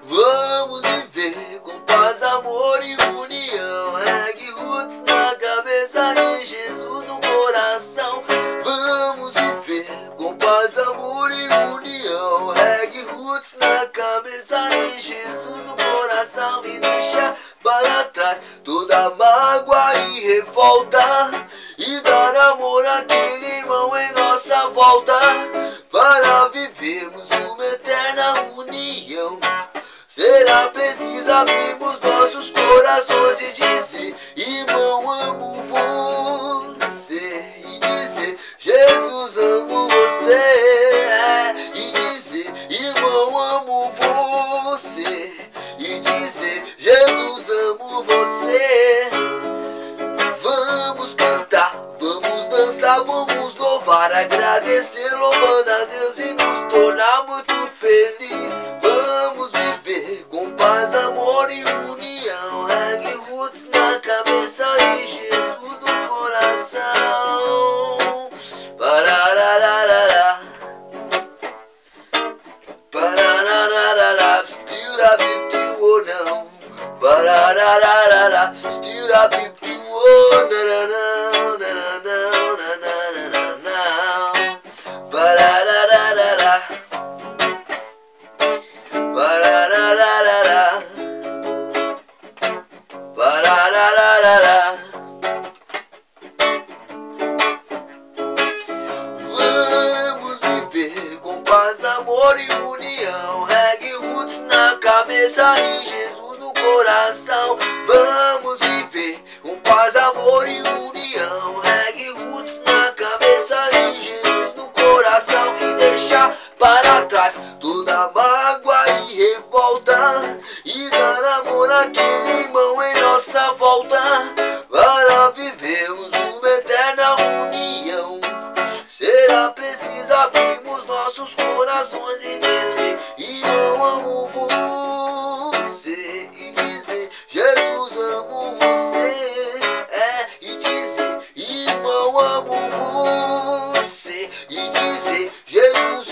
Vamos viver com paz, amor e união. Reggae Roots na cabeça e Jesus no coração. Vamos viver com paz, amor e união. Reggae Roots na cabeça e Jesus no coração. E deixar para trás toda mágoa e revolta, e dar amor àquele irmão em nossa volta, para vivermos uma eterna união. Será preciso abrirmos nossos corações e dizer: irmão, amo você. E dizer: Jesus, amo você. E dizer: irmão, amo você. E dizer: Jesus, amo você. Vamos cantar, vamos dançar, vamos louvar, agradecer, louvando a Deus e nos tornar muito felizes. Vamos viver com paz, amor e união. Reggae Roots na cabeça e Jesus no coração. Pararararara, pararararara, still da Bíblia ou não. Pararararara, still da Bíblia ou não, não. Pararararara, pararararara, pararararara. Vamos viver com paz, amor e união. Reggae Roots na cabeça e Jesus no coração. Vamos viver com paz, amor e união. Reggae Roots na cabeça e Jesus no coração. E deixar para trás toda mágoa e revolta, e dar amor àquele irmão em nossa volta, para vivermos uma eterna união. Será preciso abrirmos nossos corações e dizer: irmão, amo você. E dizer: Jesus, amo você. E dizer: irmão, amo você. E dizer: Jesus,